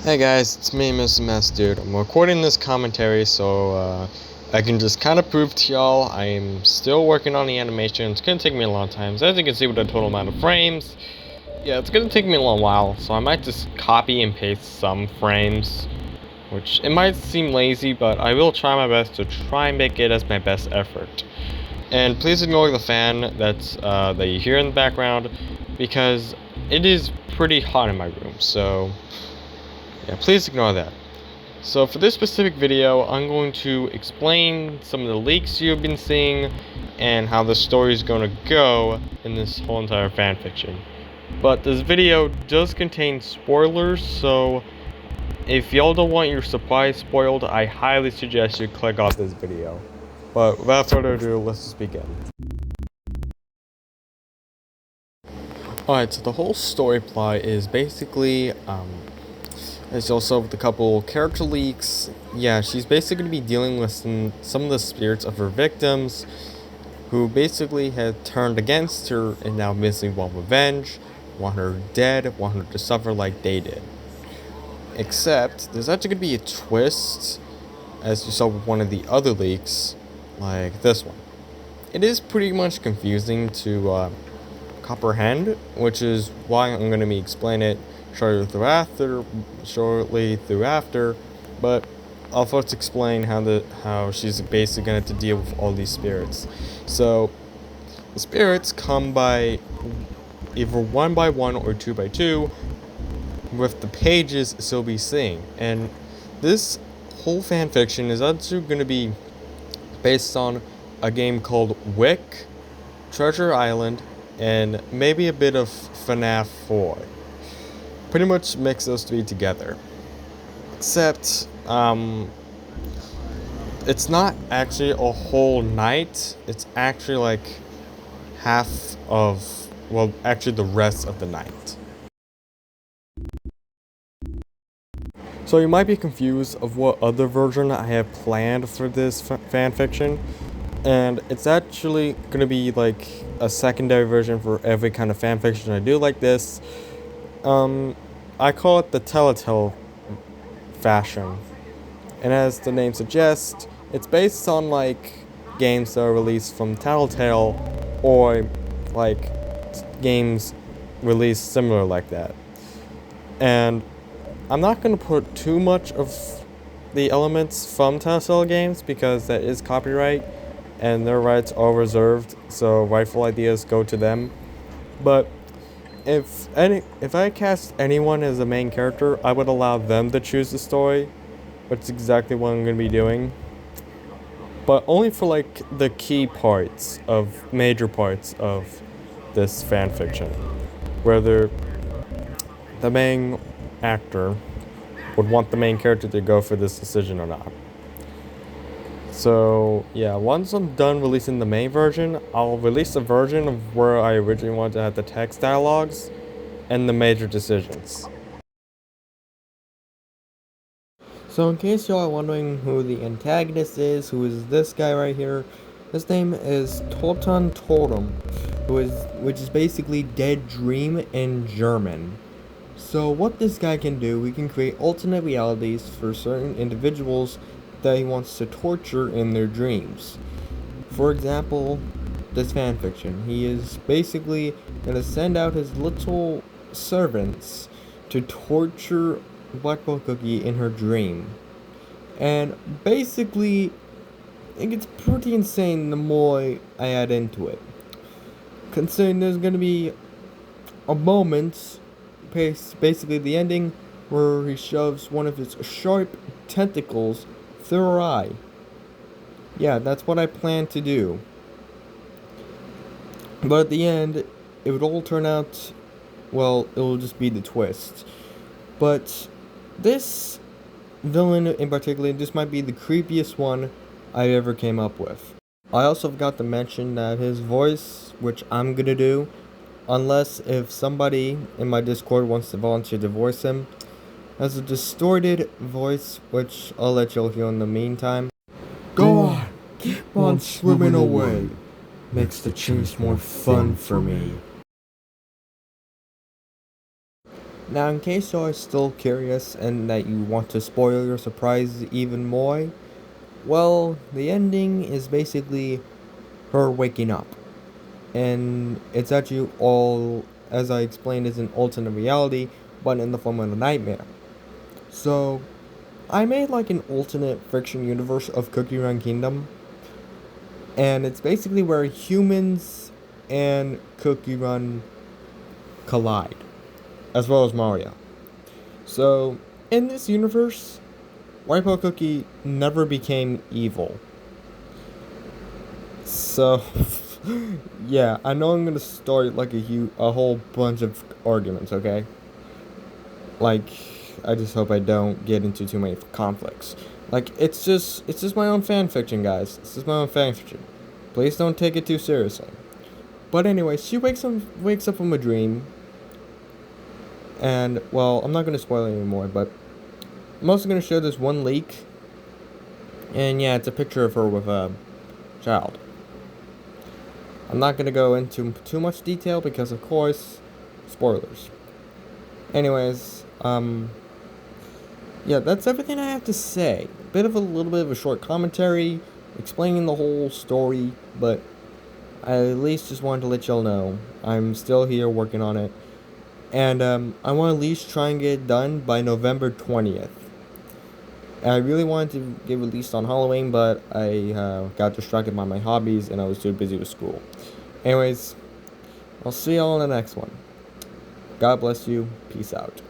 Hey guys, it's me, Mr. Mess Dude. I'm recording this commentary so I can just kind of prove to y'all I'm still working on the animation. It's gonna take me a long time. So as you can see with the total amount of frames, yeah, it's gonna take me a long while. So I might just copy and paste some frames, which it might seem lazy, but I will try my best to try and make it as my best effort. And please ignore the fan that you hear in the background because it is pretty hot in my room. So yeah, please ignore that. So for this specific video, I'm going to explain some of the leaks you've been seeing and how the story is going to go in this whole entire fanfiction. But this video does contain spoilers, so if y'all don't want your surprise spoiled, I highly suggest you click off this video. But without further ado, let's just begin. Alright, so the whole story plot is basically, there's also a couple character leaks. Yeah, she's basically going to be dealing with some of the spirits of her victims who basically had turned against her and now basically want revenge, want her dead, want her to suffer like they did. Except, there's actually going to be a twist, as you saw with one of the other leaks, like this one. It is pretty much confusing to comprehend, which is why I'm going to be explaining it shortly thereafter, but I'll first explain how she's basically going to have to deal with all these spirits. So the spirits come by either one by one or two by two, with the pages still be seeing. And this whole fanfiction is actually going to be based on a game called Wick, Treasure Island, and maybe a bit of FNAF 4. Pretty much mix those three together. Except, it's not actually a whole night. It's actually like half of, well, actually the rest of the night. So you might be confused of what other version I have planned for this fanfiction. And it's actually going to be like a secondary version for every kind of fanfiction I do like this. I call it the Telltale fashion. And as the name suggests, it's based on like games that are released from Telltale or like games released similar like that. And I'm not going to put too much of the elements from Telltale games because that is copyright and their rights are reserved, so rightful ideas go to them. But if I cast anyone as the main character, I would allow them to choose the story, which is exactly what I'm going to be doing. But only for like the key parts of major parts of this fanfiction, whether the main actor would want the main character to go for this decision or not. So yeah, once I'm done releasing the main version, I'll release a version of where I originally wanted to have the text dialogues and the major decisions. So in case y'all are wondering who the antagonist is, who is this guy right here, his name is Toten Totem, which is basically dead dream in German. So what this guy can do, he can create alternate realities for certain individuals that he wants to torture in their dreams. For example, this fanfiction. He is basically going to send out his little servants to torture Black Belt Cookie in her dream. And basically, it gets pretty insane the more I add into it. Considering there's going to be a moment, basically the ending, where he shoves one of his sharp tentacles through her eye. Yeah, that's what I plan to do. But at the end, it would all turn out, well, it'll just be the twist. But this villain in particular, this might be the creepiest one I ever came up with. I also forgot to mention that his voice, which I'm gonna do, unless if somebody in my Discord wants to volunteer to voice him, has a distorted voice, which I'll let y'all hear in the meantime. Go on, keep on swimming away. Makes the chase more fun for me. Now, in case you're still curious and that you want to spoil your surprise even more, well, the ending is basically her waking up. And it's actually all, as I explained, is an alternate reality, but in the form of a nightmare. So, I made like an alternate fiction universe of Cookie Run Kingdom, and it's basically where humans and Cookie Run collide, as well as Mario. So, in this universe, Wipeout Cookie never became evil. So, yeah, I know I'm gonna start like a whole bunch of arguments, okay? Like, I just hope I don't get into too many conflicts. Like, it's just my own fan fiction, guys. It's just my own fan fiction. Please don't take it too seriously. But anyway, she wakes up from a dream, and well, I'm not gonna spoil it anymore, but I'm also gonna show this one leak, and yeah, it's a picture of her with a child. I'm not gonna go into too much detail because, of course, spoilers. Anyways, yeah, that's everything I have to say. A little bit of a short commentary explaining the whole story, but I at least just wanted to let y'all know I'm still here working on it, and I want to at least try and get it done by November 20th. I really wanted to get released on Halloween, but I got distracted by my hobbies and I was too busy with school. Anyways, I'll see y'all in the next one. God bless you. Peace out.